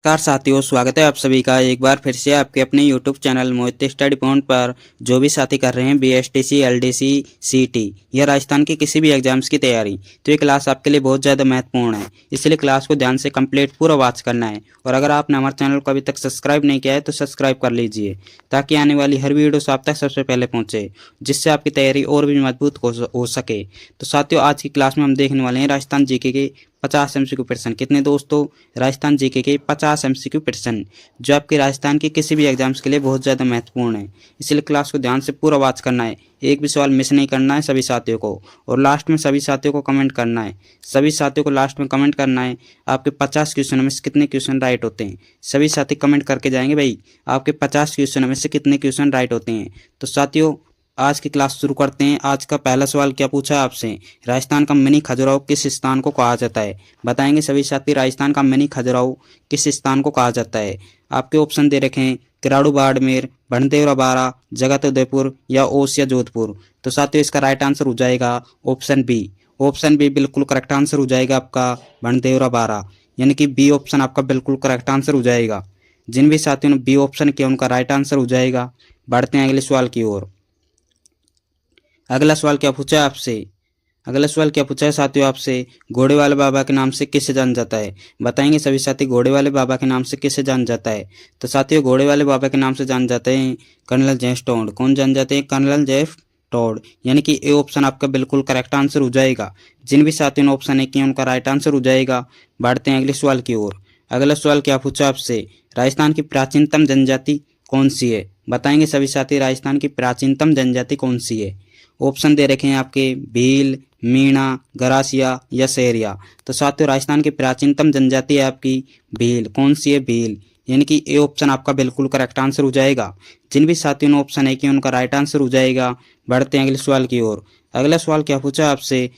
नमस्कार साथियों, स्वागत है आप सभी का एक बार फिर से आपके अपने YouTube चैनल मोहित स्टडी पॉइंट पर। जो भी साथी कर रहे हैं BSTC, LDC, CT या राजस्थान की किसी भी एग्जाम्स की तैयारी, तो ये क्लास आपके लिए बहुत ज़्यादा महत्वपूर्ण है। इसलिए क्लास को ध्यान से कंप्लीट पूरा वॉच करना है। और अगर आपने हमारे चैनल को अभी तक सब्सक्राइब नहीं किया है तो सब्सक्राइब कर लीजिए, ताकि आने वाली हर वीडियो आप तक सबसे पहले पहुँचे, जिससे आपकी तैयारी और भी मजबूत हो सके। तो साथियों, आज की क्लास में हम देखने वाले हैं राजस्थान जीके के 50 MCQ प्रश्न। कितने दोस्तों? राजस्थान जीके के 50 MCQ प्रश्न, जो आपके राजस्थान के किसी भी एग्जाम्स के लिए बहुत ज़्यादा महत्वपूर्ण है। इसलिए क्लास को ध्यान से पूरा वॉच करना है, एक भी सवाल मिस नहीं करना है सभी साथियों को। और लास्ट में सभी साथियों को कमेंट करना है, सभी साथियों को लास्ट में कमेंट करना है आपके 50 क्वेश्चन में से कितने क्वेश्चन राइट होते हैं। सभी साथी कमेंट करके जाएंगे भाई, आपके 50 क्वेश्चन में से कितने क्वेश्चन राइट होते हैं। तो साथियों, आज की क्लास शुरू करते हैं। आज का पहला सवाल क्या पूछा है आपसे? राजस्थान का मिनी खजुराहो किस स्थान को कहा जाता है? बताएंगे सभी साथी, राजस्थान का मिनी खजुराहो किस स्थान को कहा जाता है? आपके ऑप्शन दे रखे हैं, किराड़ू बाड़मेर, भनदेवरा बारा, जगत उदयपुर या ओस या जोधपुर। तो साथियों, इसका राइट आंसर हो जाएगा ऑप्शन बी। ऑप्शन बी बिल्कुल करेक्ट आंसर हो जाएगा आपका, भनदेवरा बारा। यानी कि बी ऑप्शन आपका बिल्कुल करेक्ट आंसर हो जाएगा। जिन भी साथियों ने बी ऑप्शन किया उनका राइट आंसर हो जाएगा। बढ़ते हैं अगले सवाल की ओर। अगला सवाल क्या पूछा है आपसे? अगला सवाल क्या पूछा है साथियों आपसे? घोड़े वाले बाबा के नाम से किसे जाना जाता है? बताएंगे सभी साथी, घोड़े वाले बाबा के नाम से किसे जाना जाता है? तो साथियों, घोड़े वाले बाबा के नाम से जान जाते हैं कर्नल जेम्स टोड। कौन जान जाते हैं? Colonel James Tod. यानी कि ए ऑप्शन आपका बिल्कुल करेक्ट आंसर हो जाएगा। जिन भी साथियों ने ऑप्शन ए किया उनका राइट आंसर हो जाएगा। बढ़ते हैं अगले सवाल की ओर। अगला सवाल क्या पूछा आपसे? राजस्थान की प्राचीनतम जनजाति कौन सी है? बताएंगे सभी साथी, राजस्थान की प्राचीनतम जनजाति कौन सी है? ऑप्शन दे रखे हैं आपके, भील, मीणा, गरासिया या सेरिया। तो साथियों, राजस्थान की प्राचीनतम जनजाति है आपकी भील। कौन सी है? भील। यानी कि ए ऑप्शन आपका बिल्कुल करेक्ट आंसर हो जाएगा। जिन भी साथियों ने ऑप्शन ए किया उनका राइट आंसर हो जाएगा। बढ़ते हैं अगले सवाल की ओर। अगला सवाल क्या पूछा आपसे?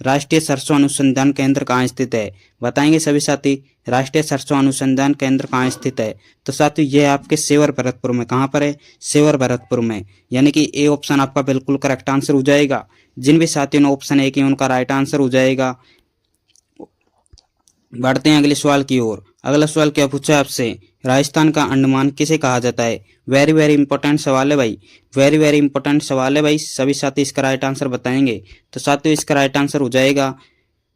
राष्ट्रीय सरसों अनुसंधान केंद्र कहाँ स्थित है? बताएंगे सभी साथी, राष्ट्रीय सरसों अनुसंधान केंद्र कहाँ स्थित है? तो साथियों, यह आपके सेवर भरतपुर में। कहाँ पर है? सेवर भरतपुर में। यानी कि ए ऑप्शन आपका बिल्कुल करेक्ट आंसर हो जाएगा। जिन भी साथियों ने ऑप्शन ए किया उनका राइट आंसर हो जाएगा। बढ़ते हैं अगले सवाल की ओर। अगला सवाल क्या पूछा आपसे? राजस्थान का अंडमान किसे कहा जाता है? वेरी वेरी इंपॉर्टेंट सवाल है भाई, वेरी वेरी इंपॉर्टेंट सवाल है भाई। सभी साथी इसका राइट आंसर बताएंगे। तो साथियों, इसका राइट आंसर हो जाएगा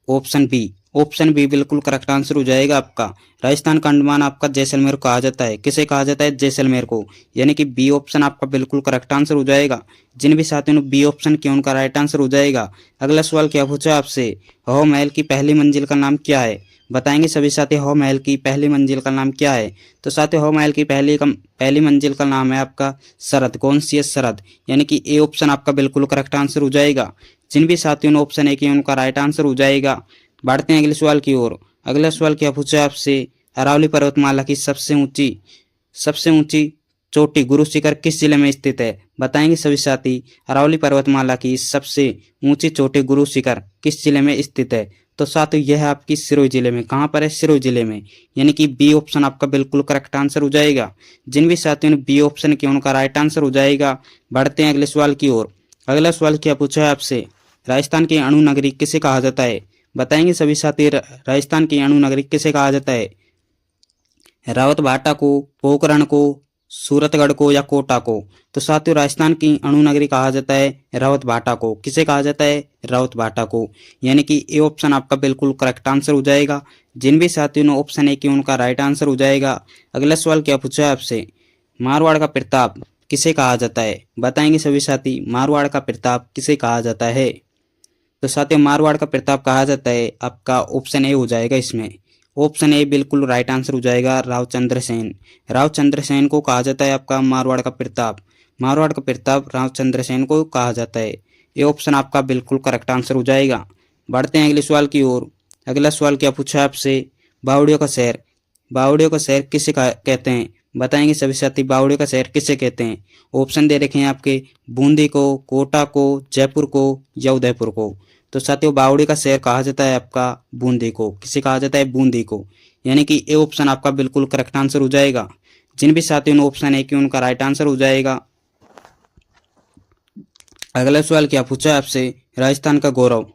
ऑप्शन बी। ऑप्शन बी बिल्कुल करेक्ट आंसर हो जाएगा आपका। राजस्थान का अंडमान आपका जैसलमेर को कहा जाता है। किसे कहा जाता है? जैसलमेर को। यानी कि बी ऑप्शन आपका बिल्कुल करेक्ट आंसर हो जाएगा। जिन भी साथियों ने बी ऑप्शन किया उनका राइट आंसर हो जाएगा। अगला सवाल क्या पूछा आपसे? हवा महल की पहली मंजिल का नाम क्या है? बताएंगे सभी साथी, हवा महल की पहली मंजिल का नाम क्या है? तो साथियों, हवा महल की पहली मंजिल का नाम है आपका सरद। कौन सी है? सरद। यानी कि ए ऑप्शन आपका बिल्कुल करेक्ट आंसर हो जाएगा। जिन भी साथियों ने ऑप्शन ए किया उनका राइट आंसर हो जाएगा। बढ़ते हैं अगले सवाल की ओर। अगला सवाल क्या पूछा आपसे? अरावली पर्वतमाला की सबसे ऊंची चोटी गुरु शिखर किस जिले में स्थित है? बताएंगे सभी साथी, अरावली पर्वतमाला की सबसे ऊंची चोटी गुरु शिखर किस जिले में स्थित है? तो साथियों, यह है आपकी सिरोही जिले में। कहाँ पर है? सिरोही जिले में। यानी कि बी ऑप्शन आपका बिल्कुल करेक्ट आंसर हो जाएगा। जिन भी साथियों ने बी ऑप्शन किया उनका राइट आंसर हो जाएगा। बढ़ते हैं अगले सवाल की ओर। अगला सवाल क्या पूछा है आपसे? राजस्थान की अणु नगरी किसे कहा जाता है? बताएंगे सभी साथी, राजस्थान की अणु नगरी किसे कहा जाता है? रावत भाटा को, पोखरण को, सूरतगढ़ को या कोटा को। तो साथियों, राजस्थान की अणु नगरी कहा जाता है रावत भाटा को। किसे कहा जाता है? रावत भाटा को। यानी कि ए ऑप्शन आपका बिल्कुल करेक्ट आंसर हो जाएगा। जिन भी साथियों ने ऑप्शन ए किया उनका राइट आंसर हो जाएगा। अगला सवाल क्या पूछा है आपसे? मारवाड़ का प्रताप किसे कहा जाता है? बताएंगे सभी साथी, मारवाड़ का प्रताप किसे कहा जाता है? तो साथियों, मारवाड़ का प्रताप कहा जाता है आपका ऑप्शन ए हो जाएगा इसमें। ऑप्शन ए बिल्कुल राइट आंसर हो जाएगा, रावचंद्र सेन। रावचंद्र सेन को कहा जाता है आपका मारवाड़ का प्रताप। मारवाड़ का प्रताप रावचंद्र सेन को कहा जाता है। ये ऑप्शन आपका बिल्कुल करेक्ट आंसर हो जाएगा। बढ़ते हैं अगले सवाल की ओर। अगला सवाल क्या पूछा है आपसे? बावड़ियों का शहर, बावड़ियों का शहर किसे कहते हैं? बताएंगे सभी साथी, बावड़ियों का शहर किसे कहते हैं? ऑप्शन दे रखे हैं आपके, बूंदी को, कोटा को, जयपुर को या उदयपुर को। तो साथियों, बावड़ी का शहर कहा जाता है आपका बूंदी को। किसे कहा जाता है? बूंदी को। यानी कि ए ऑप्शन आपका बिल्कुल करेक्ट आंसर हो जाएगा। जिन भी साथियों ने ऑप्शन ए किया उनका राइट आंसर हो जाएगा। अगला सवाल क्या पूछा है आपसे? राजस्थान का गौरव,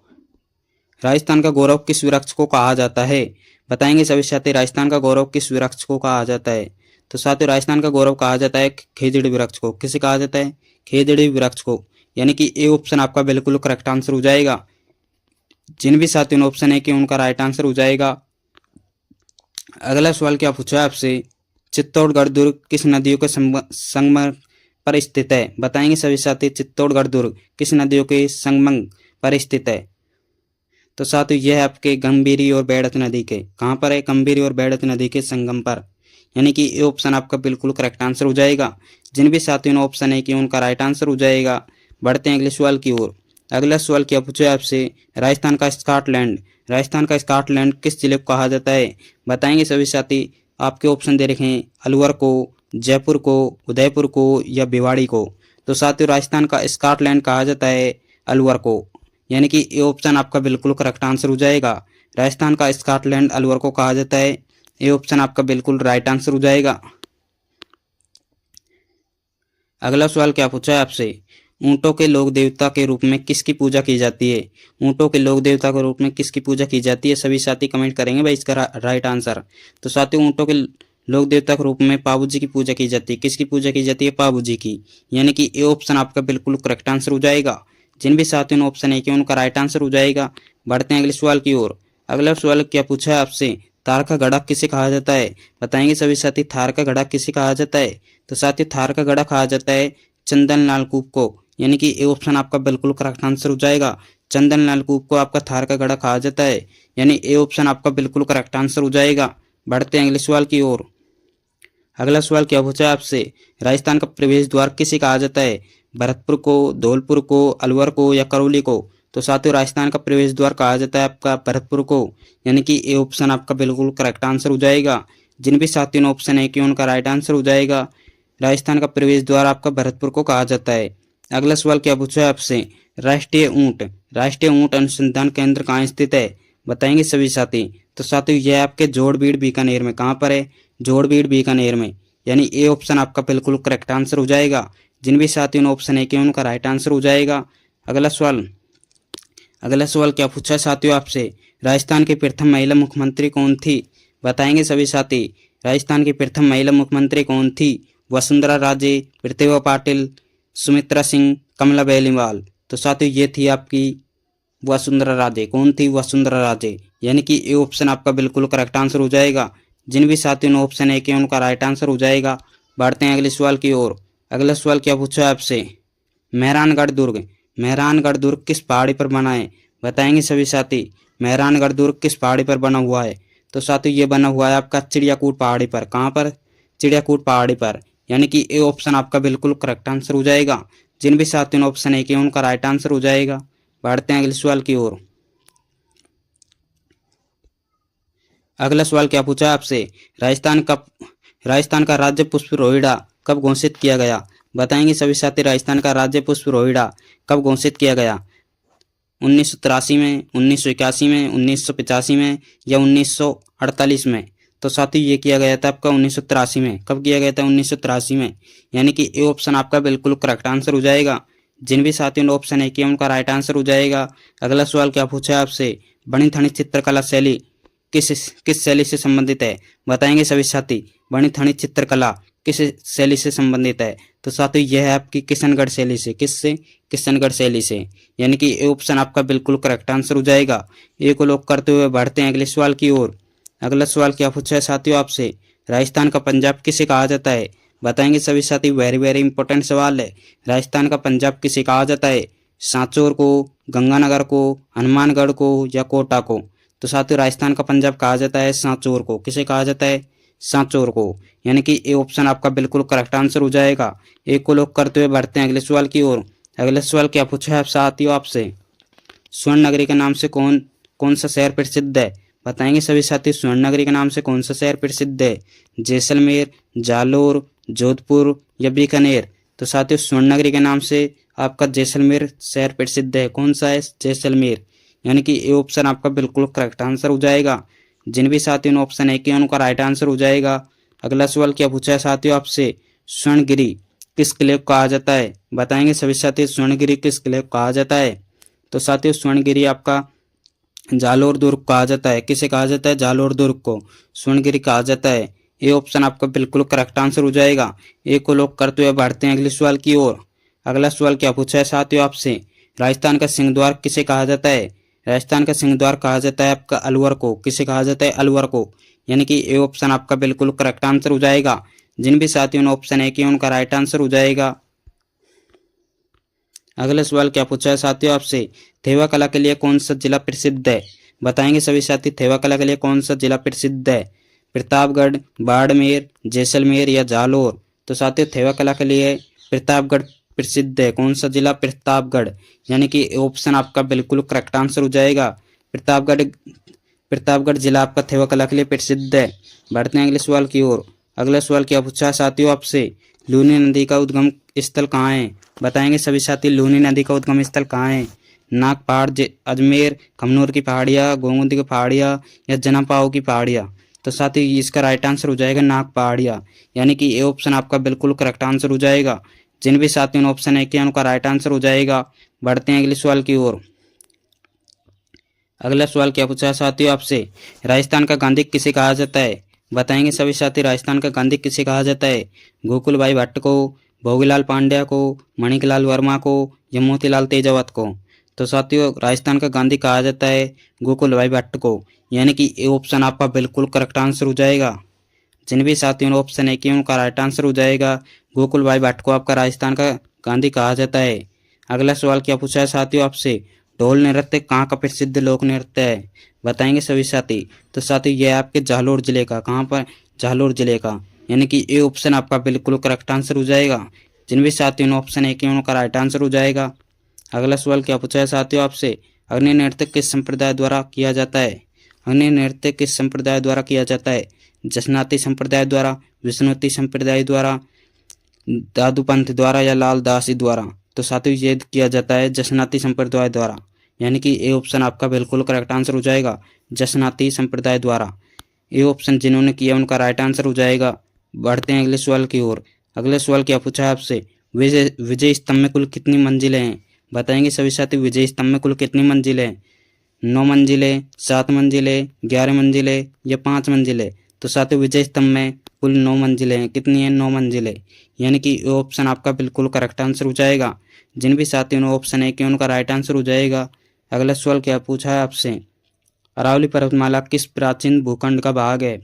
राजस्थान का गौरव किस वृक्ष को कहा जाता है? बताएंगे सभी साथी, राजस्थान का गौरव किस वृक्ष को कहा जाता है? तो साथियों, राजस्थान का गौरव कहा जाता है खेजड़ी वृक्ष को। किसे कहा जाता है? खेजड़ी वृक्ष को। यानी कि ए ऑप्शन आपका बिल्कुल करेक्ट आंसर हो जाएगा। जिन भी साथियों ने ऑप्शन है कि उनका राइट आंसर हो जाएगा। अगला सवाल क्या पूछा है आपसे? चित्तौड़गढ़ दुर्ग किस नदियों के संगम पर स्थित है? बताएंगे सभी साथी, चित्तौड़गढ़ दुर्ग किस नदियों के संगम पर स्थित है? तो साथियों, यह है आपके गंभीरी और बैड़त नदी के, कहाँ पर है? गंभीरी और बैड़त नदी के संगम पर। यानी कि ये ऑप्शन आपका बिल्कुल करेक्ट आंसर हो जाएगा। जिन भी साथियों ने ऑप्शन है कि उनका राइट आंसर हो जाएगा। बढ़ते हैं अगले सवाल की ओर। अगला सवाल क्या पूछा है आपसे? राजस्थान का स्कॉटलैंड, राजस्थान का स्कॉटलैंड किस जिले को कहा जाता है? बताएंगे सभी साथी। आपके ऑप्शन दे रखे हैं अलवर को, जयपुर को, उदयपुर को या भिवाड़ी को। तो साथियों, राजस्थान का स्कॉटलैंड कहा जाता है अलवर को। यानी कि ये ऑप्शन आपका बिल्कुल करेक्ट आंसर हो जाएगा। राजस्थान का स्कॉटलैंड अलवर को कहा जाता है। ये ऑप्शन आपका बिल्कुल राइट आंसर हो जाएगा। अगला सवाल क्या पूछा है आपसे? ऊंटों के लोक देवता के रूप में किसकी पूजा की जाती है? ऊंटों के लोक देवता के रूप में किसकी पूजा की जाती है? सभी साथी कमेंट करेंगे भाई इसका राइट आंसर। तो साथियों, ऊंटों के लोक देवता के रूप में पाबू जी की पूजा की जाती है। किसकी पूजा की जाती है? पाबू जी की। यानी कि ये ऑप्शन आपका बिल्कुल करेक्ट आंसर हो जाएगा। जिन भी साथियों ने ऑप्शन है कि उनका राइट आंसर हो जाएगा। बढ़ते हैं अगले सवाल की ओर। अगला सवाल क्या पूछा है आपसे? थार का गड़ा किसे कहा जाता है? बताएंगे सभी साथी, थार का गड़ा किसे कहा जाता है? तो साथियों, थार का गड़ा कहा जाता है चंदन लाल कूप को। यानी कि ये ऑप्शन आपका बिल्कुल करेक्ट आंसर हो जाएगा। चंदन लाल कूप को आपका थार का गड़ा कहा जाता है। यानी ये ऑप्शन आपका बिल्कुल करेक्ट आंसर हो जाएगा। बढ़ते हैं अगले सवाल की ओर। अगला सवाल क्या पूछा है आपसे? राजस्थान का प्रवेश द्वार किसे कहा जाता है? भरतपुर को, धौलपुर को, अलवर को या करौली को? तो साथियों, राजस्थान का प्रवेश द्वार कहा जाता है आपका भरतपुर को। यानी कि ये ऑप्शन आपका बिल्कुल करेक्ट आंसर हो जाएगा। जिन भी साथियों ने ऑप्शन है कि उनका राइट आंसर हो जाएगा। राजस्थान का प्रवेश द्वार आपका भरतपुर को कहा जाता है। अगला सवाल क्या पूछा है आपसे? राष्ट्रीय ऊंट अनुसंधान केंद्र कहाँ स्थित है? बताएंगे सभी साथी। तो साथियों, यह आपके जोड़बीड़ बीकानेर में। कहाँ पर है? जोड़बीड़ बीकानेर में। यानी ये ऑप्शन आपका बिल्कुल करेक्ट आंसर हो जाएगा। जिन भी साथियों ने ऑप्शन है कि उनका राइट आंसर हो जाएगा। अगला सवाल क्या पूछा है साथियों आपसे? राजस्थान की प्रथम महिला मुख्यमंत्री कौन थी? बताएंगे सभी साथी। राजस्थान की प्रथम महिला मुख्यमंत्री कौन थी? वसुंधरा राजे, प्रतिभा पाटिल, सुमित्रा सिंह, कमला बेलीवाल। तो साथियों, ये थी आपकी वसुंधरा राजे। कौन थी? वसुंधरा राजे। यानी कि ये ऑप्शन आपका बिल्कुल करेक्ट आंसर हो जाएगा। जिन भी साथियों ने ऑप्शन है कि उनका राइट आंसर हो जाएगा। बढ़ते हैं अगले सवाल की ओर। अगला सवाल क्या पूछा है आपसे? मेहरानगढ़ दुर्ग किस पहाड़ी पर बना है? बताएंगे सभी साथी। मेहरानगढ़ दुर्ग किस पहाड़ी पर बना हुआ है? तो साथियों, ये बना हुआ है आपका चिड़ियाकूट पहाड़ी पर। कहाँ पर? चिड़ियाकूट पहाड़ी पर। यानी कि ये ऑप्शन आपका बिल्कुल करेक्ट आंसर हो जाएगा। जिन भी साथियों ने ऑप्शन है कि उनका राइट आंसर हो जाएगा। बढ़ते हैं अगले सवाल की ओर। अगला सवाल क्या पूछा है आपसे? राजस्थान का राज्य पुष्प रोहिड़ा कब घोषित किया गया? बताएंगे सभी साथी। राजस्थान का राज्य पुष्प रोहिड़ा कब घोषित किया गया? 1983 में, 1981 में, 1985 में या 1948 में? तो साथियों, ये किया गया था आपका 1983 में। कब किया गया था? 1983 में। यानी कि ये ऑप्शन आपका बिल्कुल करेक्ट आंसर हो जाएगा। जिन भी साथियों ने ऑप्शन है कि उनका राइट आंसर हो जाएगा। अगला सवाल क्या पूछा है आपसे? बनी ठनी चित्रकला शैली किस शैली से संबंधित है? बताएंगे सभी साथी। बनी ठनी चित्रकला किस शैली से संबंधित है? तो साथियों, यह है आपकी किशनगढ़ शैली से। किससे? किशनगढ़ शैली से। यानी कि ये ऑप्शन आपका बिल्कुल करेक्ट आंसर हो जाएगा। एक को लॉक करते हुए बढ़ते हैं अगले सवाल की ओर। अगला सवाल क्या पूछा है साथियों आपसे? राजस्थान का पंजाब किसे कहा जाता है? बताएंगे सभी साथी। वेरी वेरी इंपॉर्टेंट सवाल है। राजस्थान का पंजाब किसे कहा जाता है? सांचौर को, गंगानगर को, हनुमानगढ़ को या कोटा को? तो साथियों, राजस्थान का पंजाब कहा जाता है सांचौर को। किसे कहा जाता है? सांचौर को। यानी कि ये ऑप्शन आपका बिल्कुल करेक्ट आंसर हो जाएगा। एक को लॉक करते हुए बढ़ते हैं अगले सवाल की ओर। अगला सवाल क्या पूछा है साथियों आपसे? स्वर्ण नगरी के नाम से कौन सा शहर प्रसिद्ध है? बताएंगे सभी साथी। स्वर्ण नगरी के नाम से कौन सा शहर प्रसिद्ध है? जैसलमेर, जालोर, जोधपुर या बीकानेर? तो साथियों, स्वर्ण नगरी के नाम से आपका जैसलमेर शहर प्रसिद्ध है। कौन सा है? जैसलमेर। यानी कि ये ऑप्शन आपका बिल्कुल करेक्ट आंसर हो जाएगा। जिन भी साथियों ने ऑप्शन है कि उनका राइट आंसर हो जाएगा। अगला सवाल क्या पूछा है साथियों आपसे? स्वर्णगिरी किस किले को कहा जाता है? बताएंगे सभी साथी। स्वर्णगिरी किस किले को कहा जाता है? तो साथियों, स्वर्णगिरी आपका जालोर दुर्ग कहा जाता है? किसे कहा जाता है जालोर दुर्ग को? स्वर्णगिरी कहा जाता है। ये ऑप्शन आपका बिल्कुल करेक्ट आंसर हो जाएगा। एक को लॉक करते हुए बढ़ते हैं अगले सवाल की ओर। अगला सवाल क्या पूछा है साथियों आपसे? राजस्थान का सिंहद्वार किसे कहा जाता है? राजस्थान का सिंहद्वार कहा जाता है आपका अलवर को। किसे कहा जाता है? अलवर को। यानी कि ये ऑप्शन आपका बिल्कुल करेक्ट आंसर हो जाएगा। जिन भी साथियों ने ऑप्शन ए किया उनका राइट आंसर हो जाएगा। अगला सवाल क्या पूछा है साथियों आपसे? थेवा कला के लिए कौन सा जिला प्रसिद्ध है? बताएंगे सभी साथी थेवा कला के लिए कौन सा जिला प्रसिद्ध है? प्रतापगढ़, बाड़मेर, जैसलमेर या जालोर? तो साथियों थेवा कला के लिए प्रतापगढ़ प्रसिद्ध है। कौन सा जिला? प्रतापगढ़। यानी कि ऑप्शन आपका बिल्कुल करेक्ट आंसर हो जाएगा। प्रतापगढ़ प्रतापगढ़ जिला आपका थेवा कला के लिए प्रसिद्ध है। बढ़ते हैं अगले सवाल की ओर। अगला सवाल क्या पूछा है साथियों आपसे? लूनी नदी का उद्गम स्थल कहाँ है? बताएंगे सभी साथी लूनी नदी का उद्गम स्थल कहाँ है? नाग पहाड़, अजमेर, खमनोर की पहाड़ियाँ, गोमुदी की पहाड़ियाँ या जनापाओ की पहाड़ियाँ? तो साथी इसका राइट आंसर हो जाएगा नाग पहाड़ियाँ। यानी कि ये ऑप्शन आपका बिल्कुल करेक्ट आंसर हो जाएगा। जिन भी साथियों ने ऑप्शन है किया उनका राइट आंसर हो जाएगा। बढ़ते हैं अगले सवाल की ओर। अगला सवाल क्या पूछा है साथियों आपसे? राजस्थान का गांधी किसे कहा जाता है? बताएंगे सभी साथी राजस्थान का गांधी किसे कहा जाता है? गोकुल भाई भट्ट को, भोगीलाल पांड्या को, मणिकलाल वर्मा को या मोतीलाल तेजावत को? तो साथियों राजस्थान का गांधी कहा जाता है गोकुल भाई भट्ट को। यानी कि ये ऑप्शन आपका बिल्कुल करेक्ट आंसर हो जाएगा। जिन भी साथियों ने ऑप्शन है कि उनका राइट आंसर हो जाएगा। गोकुल भाई भट्ट को आपका राजस्थान का गांधी कहा जाता है। अगला सवाल क्या पूछा है साथियों आपसे? ढोल नृत्य कहाँ का प्रसिद्ध लोक नृत्य है? बताएंगे सभी साथी। तो साथी ये आपके जालोर जिले का। कहाँ पर? जालोर जिले का। यानी कि ये ऑप्शन आपका बिल्कुल करेक्ट आंसर हो जाएगा। जिन भी साथियों ने ऑप्शन है कि उनका राइट आंसर हो जाएगा। अगला सवाल क्या पूछा है साथियों आपसे? अग्नि नृत्य किस संप्रदाय द्वारा किया जाता है? अग्नि नृत्य किस संप्रदाय द्वारा किया जाता है? जसनाती संप्रदाय द्वारा, विष्णुती संप्रदाय द्वारा, दादूपंथ द्वारा या लाल दासी द्वारा? तो साथियों ये किया जाता है जसनाती संप्रदाय द्वारा। यानी कि ये ऑप्शन आपका बिल्कुल करेक्ट आंसर हो जाएगा। जसनाती संप्रदाय द्वारा। ये ऑप्शन जिन्होंने किया उनका राइट आंसर हो जाएगा। बढ़ते हैं अगले सवाल की ओर। अगले सवाल क्या पूछा है आपसे? विजय विजय स्तंभ में कुल कितनी मंजिलें हैं? बताएंगे सभी साथी विजय स्तंभ में कुल कितनी मंजिलें हैं? 9 मंजिलें, 7 मंजिलें, 11 मंजिलें या 5 मंजिलें? तो साथियों विजय स्तंभ में कुल 9 मंजिलें हैं। कितनी हैं? 9 मंजिलें। यानी कि ये ऑप्शन आपका बिल्कुल करेक्ट आंसर हो जाएगा। जिन भी साथियों ने ऑप्शन है कि उनका राइट आंसर हो जाएगा। अगला सवाल क्या पूछा है आपसे? अरावली पर्वतमाला किस प्राचीन भूखंड का भाग है?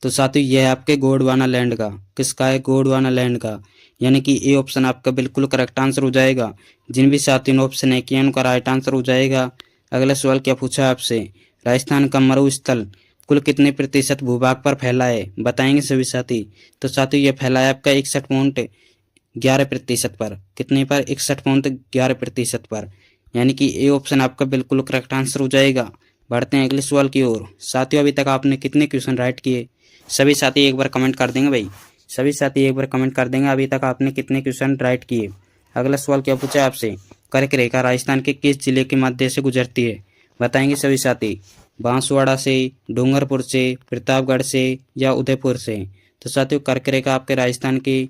तो साथियों यह है आपके गोंडवाना लैंड का। किसका है? गोंडवाना लैंड का। यानी कि ये ऑप्शन आपका बिल्कुल करेक्ट आंसर हो जाएगा। जिन भी साथियों ने ऑप्शन है किया उनका राइट आंसर हो जाएगा। अगला सवाल क्या पूछा है आपसे? राजस्थान का मरुस्थल कुल कितने प्रतिशत भूभाग पर फैला है? बताएंगे सभी साथी। तो साथियों यह फैला है आपका 61.11% पर। कितने पर? 61.11% पर। यानी कि ये ऑप्शन आपका बिल्कुल करेक्ट आंसर हो जाएगा। बढ़ते हैं अगले सवाल की ओर। साथियों अभी तक आपने कितने क्वेश्चन राइट किए? सभी साथी एक बार कमेंट कर देंगे भाई। सभी साथी एक बार कमेंट कर देंगे अभी तक आपने कितने क्वेश्चन राइट किए। अगला सवाल क्या पूछा है आपसे? कर्क रेखा राजस्थान के किस जिले के मध्य से गुजरती है? बताएंगे सभी साथी। बांसवाड़ा से, डूंगरपुर से, प्रतापगढ़ से या उदयपुर से? तो साथियों कर्क रेखा आपके राजस्थान के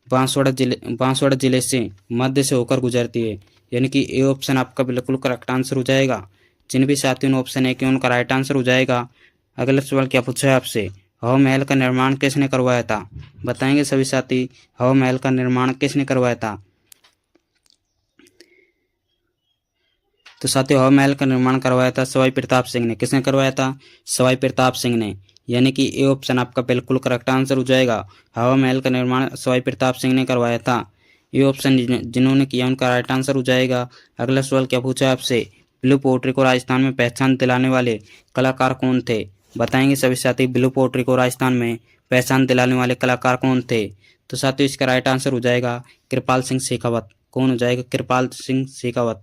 बांसवाड़ा जिले से मध्य से होकर गुजरती है। यानी कि ये ऑप्शन आपका बिल्कुल करेक्ट आंसर हो जाएगा। जिन भी साथियों ने ऑप्शन है कि उनका राइट आंसर हो जाएगा। अगला सवाल क्या पूछा है आपसे? हवा महल का निर्माण किसने करवाया था? बताएंगे सभी साथी। हवा महल का निर्माण किसने करवाया था? तो साथियों हवा महल का निर्माण करवाया था सवाई प्रताप सिंह ने। किसने करवाया था? सवाई प्रताप सिंह ने। यानी कि ये ऑप्शन आपका बिल्कुल करेक्ट आंसर हो जाएगा। हवा महल का निर्माण सवाई प्रताप सिंह ने करवाया था। ये ऑप्शन जिन्होंने किया उनका राइट आंसर हो जाएगा। अगला सवाल क्या पूछा है आपसे? ब्लू पोट्री को राजस्थान में पहचान दिलाने वाले कलाकार कौन थे? बताएंगे सभी साथी। ब्लू पोट्री को राजस्थान में पहचान दिलाने वाले कलाकार कौन थे? तो साथियों इसका राइट आंसर हो जाएगा कृपाल सिंह शेखावत। कौन हो जाएगा? कृपाल सिंह शेखावत।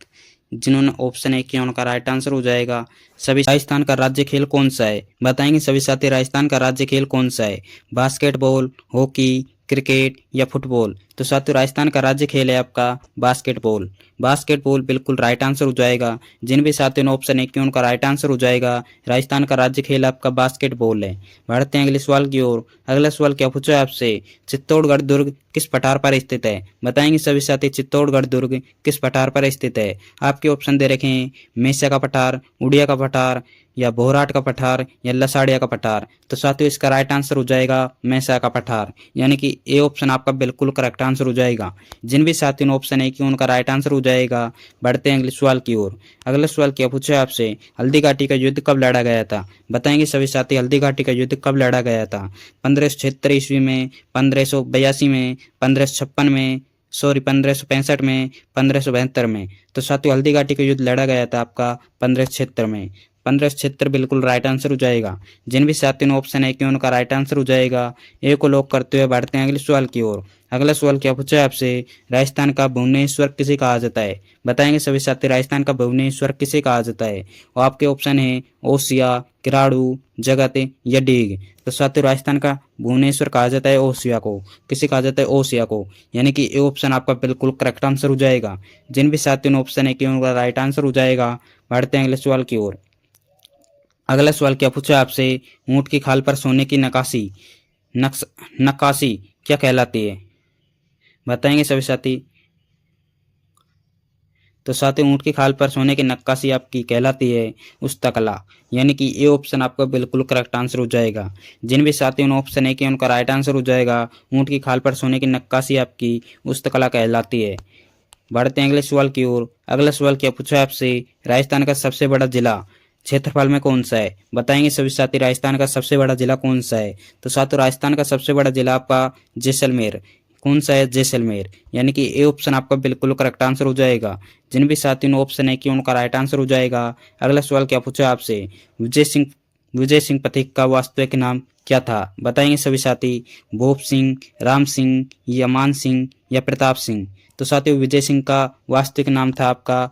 जिन्होंने ऑप्शन ए किया उनका राइट आंसर हो जाएगा। सभी राजस्थान का राज्य खेल कौन सा है? बताएंगे सभी साथी राजस्थान का राज्य खेल कौन सा है? बास्केटबॉल, हॉकी, क्रिकेट या फुटबॉल? तो साथियों राजस्थान का राज्य खेल है आपका बास्केटबॉल। बास्केटबॉल बिल्कुल राइट आंसर हो जाएगा। जिन भी साथियों ने ऑप्शन 1 उनका राइट आंसर हो जाएगा। राजस्थान का राज्य खेल आपका बास्केटबॉल है। बढ़ते हैं अगले सवाल की ओर। अगला सवाल क्या पूछा है आपसे, चित्तौड़गढ़ दुर्ग किस पठार पर स्थित है? बताएंगे सभी साथी चित्तौड़गढ़ दुर्ग किस पठार पर स्थित है। आपके ऑप्शन दे रखे हैं मेचा का पठार, उड़िया का पठार, या बोहराट का पठार, या लसाड़िया का पठार। तो साथियों इसका राइट आंसर हो जाएगा मेसा का पठार, यानी कि ए ऑप्शन आपका बिल्कुल करेक्ट आंसर हो जाएगा। जिन भी साथियों ने ऑप्शन ए की उनका राइट आंसर हो जाएगा। बढ़ते हैं अगले सवाल की ओर। अगला सवाल क्या पूछा है आपसे, हल्दी घाटी का युद्ध कब लड़ा गया था? बताएंगे सभी साथी हल्दी घाटी का युद्ध कब लड़ा गया था? 1576 ईस्वी में, 1582 में, 1556 में, 1565 में, 1572 में। तो साथियों हल्दी घाटी का युद्ध लड़ा गया था आपका 1576 में। 1576 बिल्कुल राइट आंसर हो जाएगा। जिन भी साथियों ने ऑप्शन है कि उनका राइट आंसर हो जाएगा। ए को लॉक करते हुए बढ़ते हैं अगले सवाल की ओर। अगला सवाल क्या पूछा है आपसे, राजस्थान का भुवनेश्वर किसे कहा जाता है? बताएंगे सभी साथी राजस्थान का भुवनेश्वर किसे कहा जाता है। और आपके ऑप्शन है ओसिया, किराड़ू, जगत या डीग। तो साथियों राजस्थान का भुवनेश्वर कहा जाता है ओसिया को। किसे कहा जाता है? ओसिया को, यानी कि ए ऑप्शन आपका बिल्कुल करेक्ट आंसर हो जाएगा। जिन भी साथियों ने ऑप्शन है कि उनका राइट आंसर हो जाएगा। बढ़ते हैं अगले सवाल की ओर। अगला सवाल क्या पूछा आपसे, ऊंट की खाल पर सोने की नक्काशी क्या कहलाती है? बताएंगे सभी साथी। तो साथियों ऊंट की खाल पर सोने की नक्काशी आपकी कहलाती है उस्तकला, यानी कि ये ऑप्शन आपका बिल्कुल करेक्ट आंसर हो जाएगा। जिन भी साथियों ने ऑप्शन है कि उनका राइट आंसर हो जाएगा। ऊंट की खाल पर सोने की नक्काशी आपकी उस्तकला कहलाती है। बढ़ते हैं अगले सवाल की ओर। अगला सवाल क्या पूछा है आपसे, राजस्थान का सबसे बड़ा जिला क्षेत्रफल में कौन सा है? बताएंगे सभी साथी राजस्थान का सबसे बड़ा जिला कौन सा है। तो साथियों राजस्थान का सबसे बड़ा जिला आपका जैसलमेर। कौन सा है? जैसलमेर, यानी कि ए ऑप्शन आपका बिल्कुल करेक्ट आंसर हो जाएगा। जिन भी साथियों ने ऑप्शन है कि उनका राइट आंसर हो जाएगा। अगला सवाल क्या पूछा है आपसे, विजय सिंह पथिक का वास्तविक नाम क्या था? बताएंगे सभी साथी, भूप सिंह, राम सिंह, या मान सिंह, या प्रताप सिंह। तो साथियों विजय सिंह का वास्तविक नाम था आपका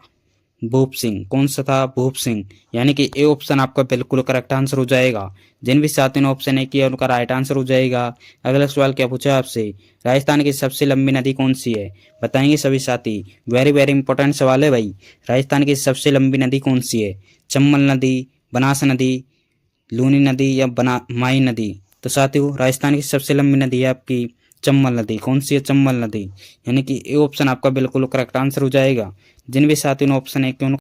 भूप सिंह। कौन सा था? भूप सिंह, यानी कि ए ऑप्शन आपका बिल्कुल करेक्ट आंसर हो जाएगा। जिन भी साथियों ने ऑप्शन ए किया उनका राइट आंसर हो जाएगा। अगला सवाल क्या पूछा आपसे, राजस्थान की सबसे लंबी नदी कौन सी है? बताएंगे सभी साथी। वेरी वेरी इंपॉर्टेंट सवाल है भाई। राजस्थान की सबसे लंबी नदी कौन सी है? चंबल नदी, बनास नदी, लूनी नदी, या माई नदी। तो साथियों राजस्थान की सबसे लंबी नदी है आपकी चंबल नदी। कौन सी है? चंबल नदी, यानी कि ये ऑप्शन आपका बिल्कुल करेक्ट आंसर हो जाएगा। जिन भी साथियों ने ऑप्शन है कि